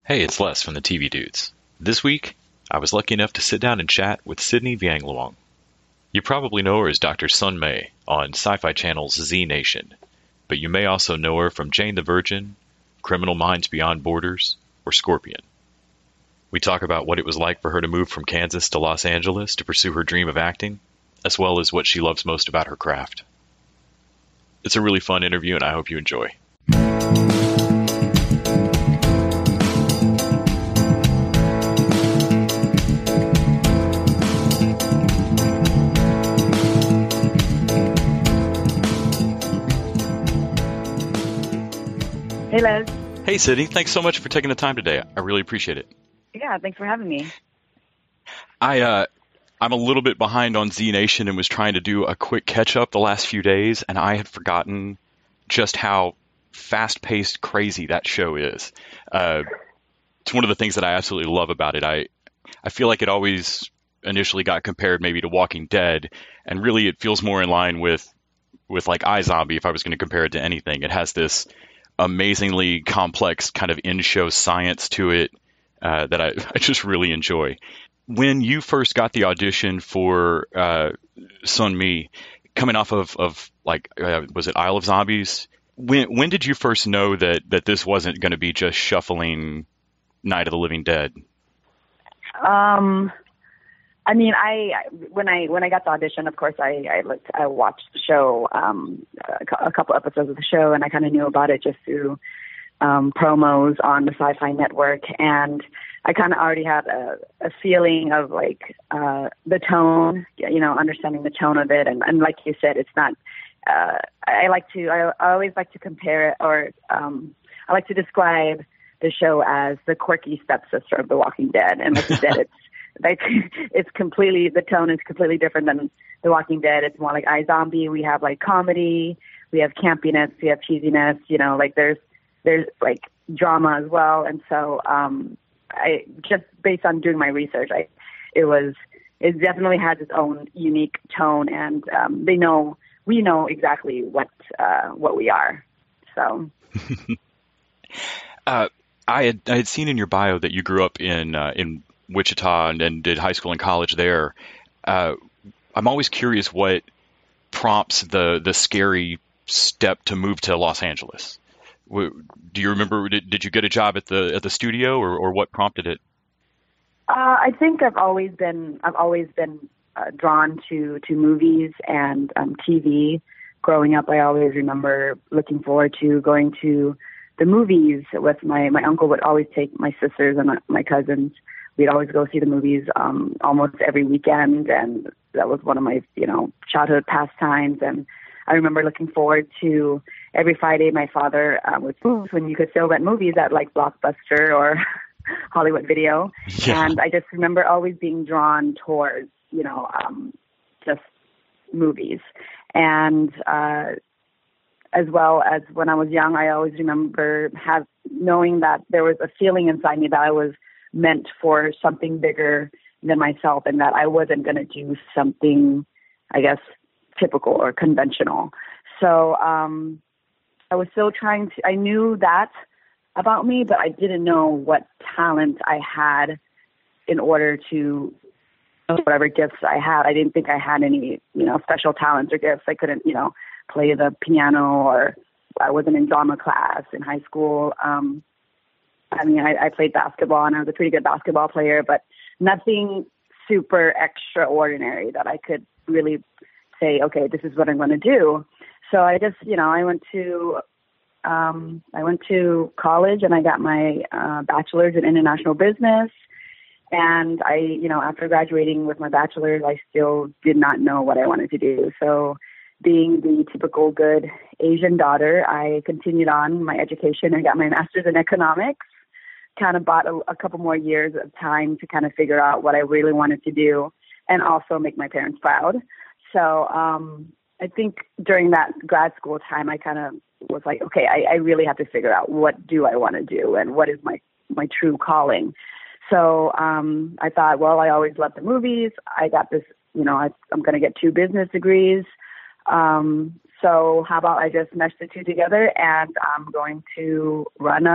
Hey, it's Les from the TV Dudes. This week, I was lucky enough to sit down and chat with Sydney Viengluang. You probably know her as Dr. Sun Mei on SYFY Channel's Z Nation, but you may also know her from Jane the Virgin, Criminal Minds Beyond Borders, or Scorpion. We talk about what it was like for her to move from Kansas to Los Angeles to pursue her dream of acting, as well as what she loves most about her craft. It's a really fun interview, and I hope you enjoy. Hey, Les. Hey, Sydney. Thanks so much for taking the time today. I really appreciate it. Yeah, thanks for having me. I'm a little bit behind on Z Nation and was trying to do a quick catch up the last few days, and I had forgotten just how fast-paced, crazy that show is. It's one of the things that I absolutely love about it. I feel like it always initially got compared maybe to Walking Dead, and really it feels more in line with like iZombie if I was going to compare it to anything. It has this amazingly complex kind of in-show science to it that I just really enjoy. When you first got the audition for Sun Mi, coming off of was it Isle of Zombies? When did you first know that this wasn't going to be just shuffling Night of the Living Dead? I mean, when I got the audition, of course, I watched the show, a couple episodes of the show, and I kind of knew about it just through promos on the Sci-Fi Network, and I kind of already had a feeling of the tone, understanding the tone of it, and like you said, it's not. I always like to compare it, or I like to describe the show as the quirky stepsister of The Walking Dead, and like you said, it's completely, the tone is completely different than The Walking Dead. It's more like iZombie. We have like comedy, we have campiness, we have cheesiness, there's like drama as well. And so, I just based on doing my research, it definitely has its own unique tone, and we know exactly what we are. So, I had seen in your bio that you grew up in Wichita and did high school and college there. I'm always curious what prompts the scary step to move to Los Angeles. Do you remember? Did you get a job at the studio, or what prompted it? I think I've always been drawn to movies and TV. Growing up, I always remember looking forward to going to the movies with my uncle. Would always take my sisters and my cousins. We'd always go see the movies almost every weekend, and that was one of my childhood pastimes. And I remember looking forward to every Friday. My father would move when you could still rent movies at like Blockbuster or Hollywood Video, yeah. And I just remember always being drawn towards just movies. And as well as when I was young, I always remember knowing that there was a feeling inside me that I was meant for something bigger than myself, and that I wasn't going to do something, I guess, typical or conventional. So I was still I knew that about me, but I didn't know what talent I had in order to, whatever gifts I had. I didn't think I had any, special talents or gifts. I couldn't, play the piano, or I wasn't in drama class in high school. I played basketball, and I was a pretty good basketball player, but nothing super extraordinary that I could really say, okay, this is what I'm going to do. So I just, I went to college, and I got my bachelor's in international business. And I, after graduating with my bachelor's, I still did not know what I wanted to do. So being the typical good Asian daughter, I continued on my education and got my master's in economics. Kind of bought a couple more years of time to kind of figure out what I really wanted to do, and also make my parents proud. So I think during that grad school time, I kind of was like, okay, I really have to figure out what do I want to do, and what is my true calling. So I thought, well, I always loved the movies. I got this, I'm going to get 2 business degrees. So how about I just mesh the two together, and I'm going to run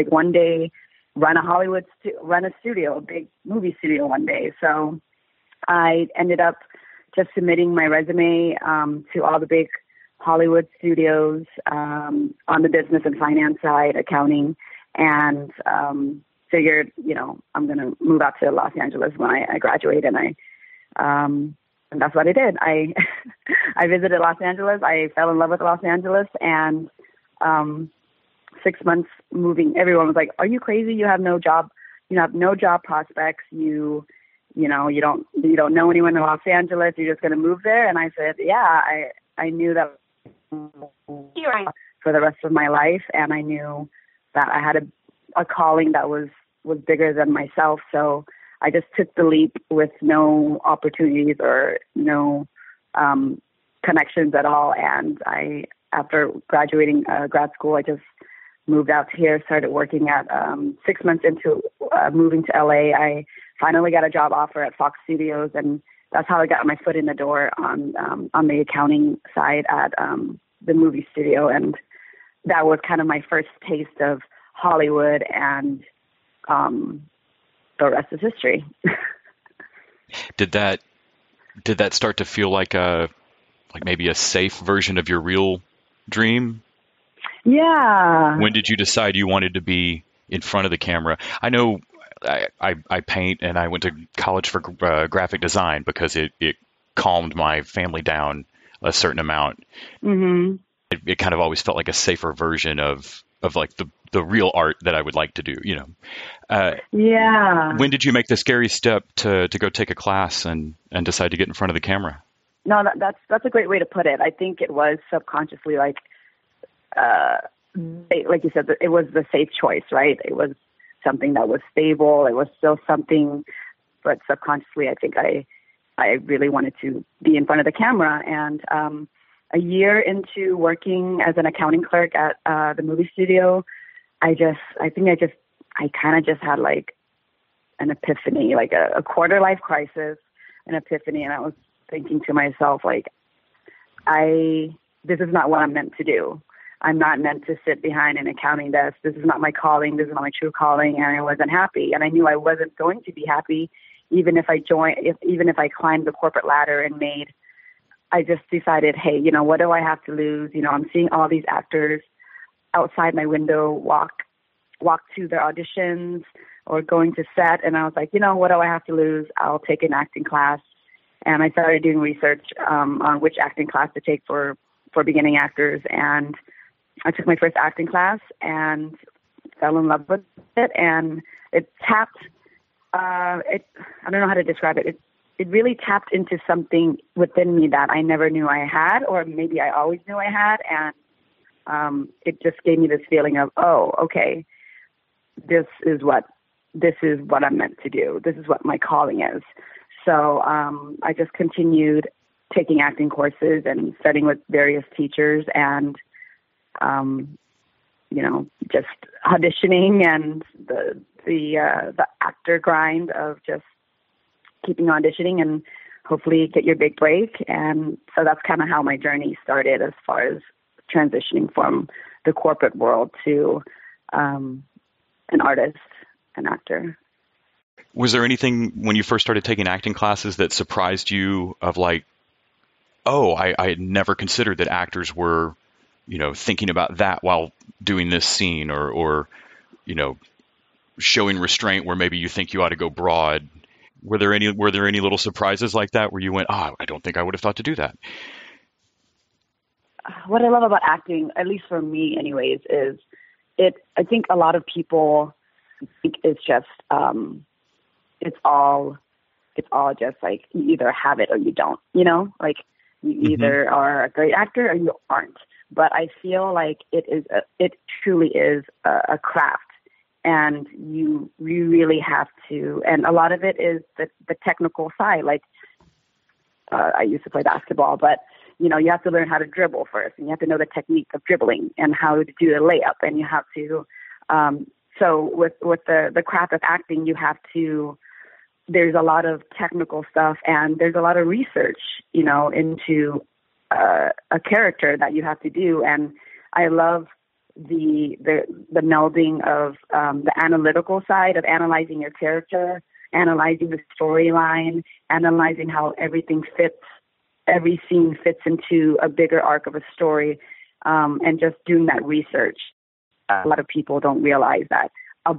one day run a studio, a big movie studio one day. So I ended up just submitting my resume to all the big Hollywood studios on the business and finance side, accounting, and figured, I'm going to move out to Los Angeles when I graduate, and that's what I did. I visited Los Angeles. I fell in love with Los Angeles, and 6 months moving, everyone was like, "Are you crazy? You have no job. You have no job prospects. You don't know anyone in Los Angeles. You're just going to move there." And I said, "Yeah, I knew that for the rest of my life, and I knew that I had a calling that was bigger than myself. So I just took the leap with no opportunities or no connections at all. And after graduating grad school, I just moved out here, started working at 6 months into moving to LA. I finally got a job offer at Fox Studios, and that's how I got my foot in the door on the accounting side at the movie studio. And that was kind of my first taste of Hollywood, and the rest is history. Did that start to feel like maybe a safe version of your real dream? Yeah. When did you decide you wanted to be in front of the camera? I know I paint, and I went to college for graphic design because it calmed my family down a certain amount. Mm-hmm. It kind of always felt like a safer version of like the real art that I would like to do, Yeah. When did you make the scary step to go take a class and decide to get in front of the camera? No, that's a great way to put it. I think it was subconsciously like you said, it was the safe choice, right? It was something that was stable. It was still something, but subconsciously, I think I really wanted to be in front of the camera. And a year into working as an accounting clerk at the movie studio, I kind of just had like an epiphany, like a quarter life crisis, an epiphany. And I was thinking to myself, like, this is not what I'm meant to do. I'm not meant to sit behind an accounting desk. This is not my calling. This is not my true calling. And I wasn't happy. And I knew I wasn't going to be happy, even if I climbed the corporate ladder and I just decided, hey, what do I have to lose? I'm seeing all these actors outside my window walk to their auditions or going to set. And I was like, what do I have to lose? I'll take an acting class. And I started doing research on which acting class to take for beginning actors. And I took my first acting class and fell in love with it. And it tapped, I don't know how to describe it. It really tapped into something within me that I never knew I had, or maybe I always knew I had. And it just gave me this feeling of, oh, okay, this is what I'm meant to do. This is what my calling is. So I just continued taking acting courses and studying with various teachers, and just auditioning and the actor grind of just keeping auditioning and hopefully get your big break. And so that's kind of how my journey started as far as transitioning from the corporate world to an artist, an actor. Was there anything when you first started taking acting classes that surprised you of like, oh, I had never considered that actors were, thinking about that while doing this scene or showing restraint where maybe you think you ought to go broad? Were there any little surprises like that where you went, I don't think I would have thought to do that? What I love about acting, at least for me anyways, is I think a lot of people think it's just, it's all just like you either have it or you don't, like you either are a great actor or you aren't. But I feel like it truly is a craft, and you really have to, and a lot of it is the technical side. Like I used to play basketball, but you have to learn how to dribble first, and you have to know the technique of dribbling and how to do the layup, and you have to. So with the craft of acting, you have to. There's a lot of technical stuff, and there's a lot of research, into a character that you have to do. And I love the melding of the analytical side of analyzing your character, analyzing the storyline, analyzing how everything fits, every scene fits into a bigger arc of a story, and just doing that research. A lot of people don't realize that a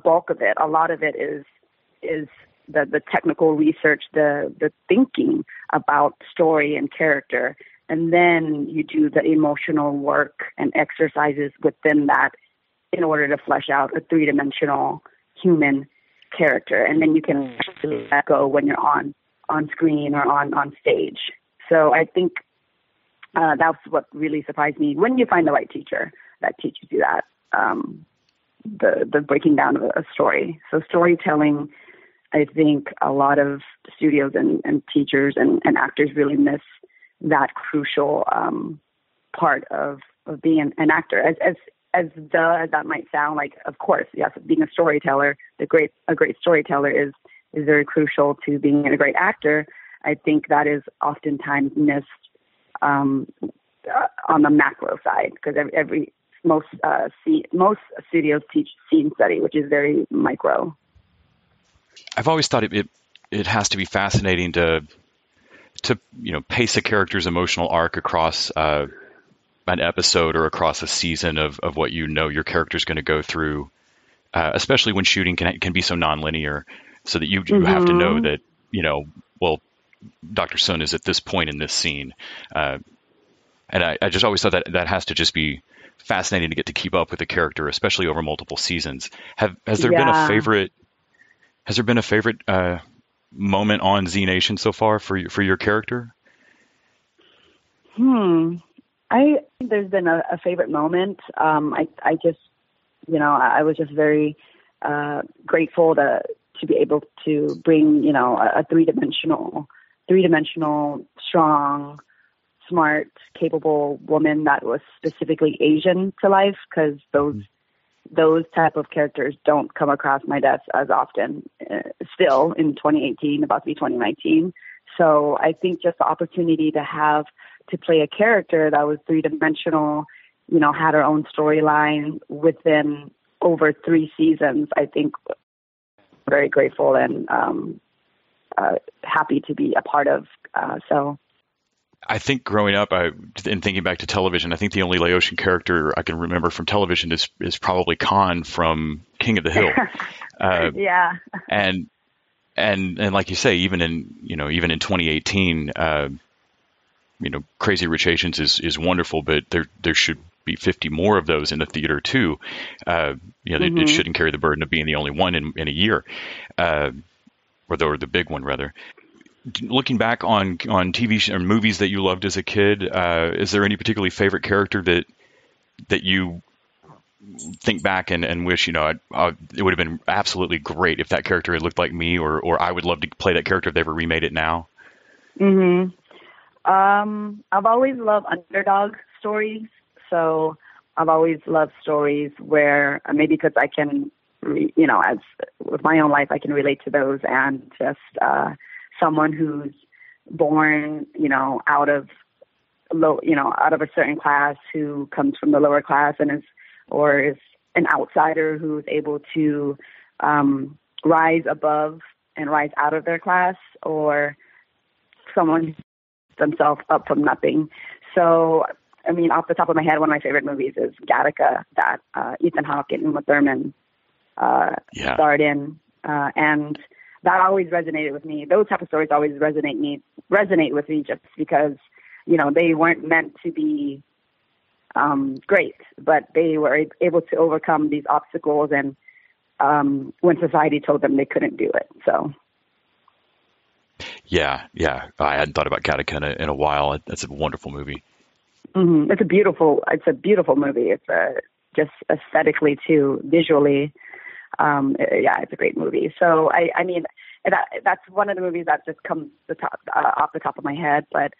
lot of it is the technical research, the thinking about story and character. And then you do the emotional work and exercises within that in order to flesh out a three-dimensional human character. And then you can actually let go when you're on screen or on stage. So I think that's what really surprised me when you find the right teacher that teaches you that, the breaking down of a story. So storytelling, I think a lot of studios and teachers and actors really miss that crucial part of being an actor. As that might sound, like, of course, yes, being a storyteller, a great storyteller is very crucial to being a great actor. I think that is oftentimes missed on the macro side, because most studios teach scene study, which is very micro. I've always thought it has to be fascinating to pace a character's emotional arc across an episode or across a season of what your character's going to go through, especially when shooting can be so nonlinear, so that you have to know that, well, Dr. Sun is at this point in this scene. And I just always thought that has to just be fascinating to get to keep up with the character, especially over multiple seasons. Has there been a favorite? Has there been a favorite moment on Z Nation so far for your character? I think there's been a favorite moment. I just, I was just very grateful to be able to bring, a three-dimensional, strong, smart, capable woman that was specifically Asian to life, because those type of characters don't come across my desk as often, still in 2018, about to be 2019. So I think just the opportunity to play a character that was three-dimensional, had her own storyline within over 3 seasons, I think very grateful and happy to be a part of. So I think growing up, and thinking back to television, I think the only Laotian character I can remember from television is probably Khan from King of the Hill. Yeah. And like you say, even in 2018, Crazy Rich Asians is wonderful, but there should be 50 more of those in the theater too. It shouldn't carry the burden of being the only one in a year, or the big one rather. Looking back on TV or movies that you loved as a kid, is there any particularly favorite character that you think back and wish, it would have been absolutely great if that character had looked like me, or I would love to play that character if they ever remade it now? I've always loved underdog stories. So I've always loved stories where, maybe because I can, as with my own life, I can relate to those, and just someone who's born, out of a certain class, who comes from the lower class and is an outsider who's able to rise above and rise out of their class, or someone themselves up from nothing. So, off the top of my head, one of my favorite movies is Gattaca, that Ethan Hawke and Uma Thurman starred in, and that always resonated with me. Those type of stories always resonate with me, just because, they weren't meant to be great, but they were able to overcome these obstacles, and when society told them they couldn't do it. So. Yeah. I hadn't thought about Gattaca in a while. That's a wonderful movie. It's a beautiful movie. It's just aesthetically too, visually. It's a great movie. So that's one of the movies that just comes off the top of my head. But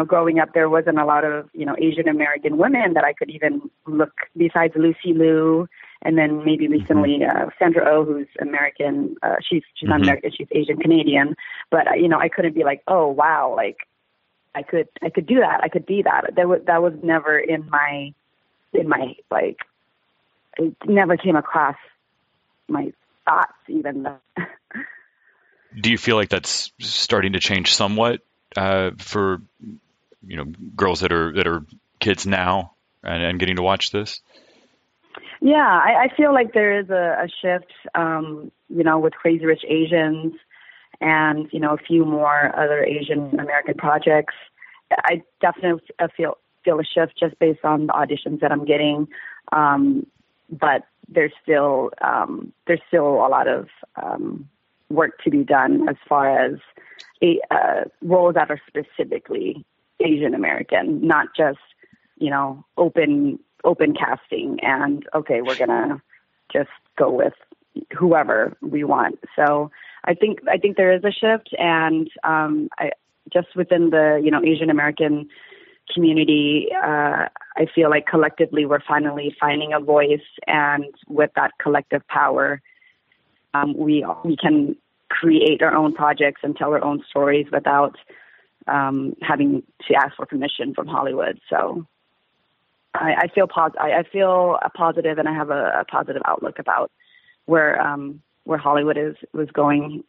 growing up, there wasn't a lot of Asian American women that I could even look, besides Lucy Liu, and then maybe recently Sandra Oh, who's American. She's not American, she's Asian Canadian. But I couldn't be like, oh wow, like I could do that, I could be that. That was never in my like it never came across my thoughts even. Do you feel like that's starting to change somewhat for girls that are kids now and getting to watch this? Yeah, I feel like there is a shift, with Crazy Rich Asians and, a few more other Asian American projects. I definitely feel a shift just based on the auditions that I'm getting. But there's still a lot of work to be done as far as roles that are specifically Asian American, not just, open casting and, okay, we're going to just go with whoever we want. So I think there is a shift, and I just within the, Asian American community, I feel like collectively we're finally finding a voice, and with that collective power, we can create our own projects and tell our own stories without having to ask for permission from Hollywood. So I feel positive, and I have a positive outlook about where Hollywood was going.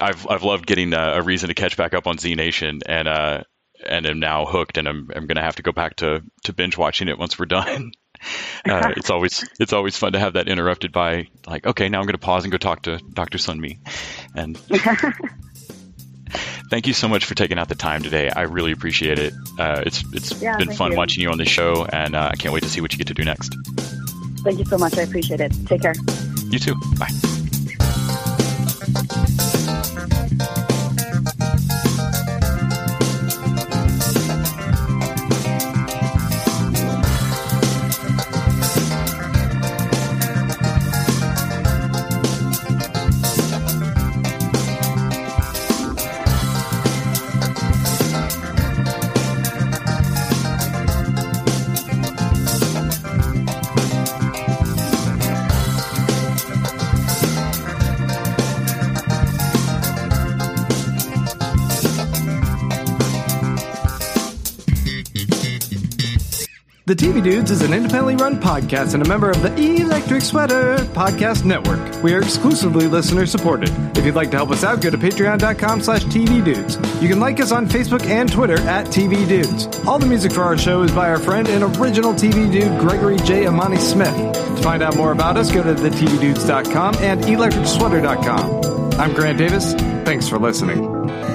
I've loved getting a reason to catch back up on Z Nation, and am now hooked, and I'm going to have to go back to binge watching it once we're done. It's always fun to have that interrupted by, like, okay, now I'm going to pause and go talk to Dr. Sunmi. And thank you so much for taking out the time today. I really appreciate it. It's been fun watching you on the show, and I can't wait to see what you get to do next. Thank you so much. I appreciate it. Take care. You too. Bye. The TV Dudes is an independently run podcast and a member of the Electric Sweater Podcast Network. We are exclusively listener-supported. If you'd like to help us out, go to patreon.com/tvdudes. You can like us on Facebook and Twitter @TVDudes. All the music for our show is by our friend and original TV dude, Gregory J. Amani Smith. To find out more about us, go to thetvdudes.com and electricsweater.com. I'm Grant Davis. Thanks for listening.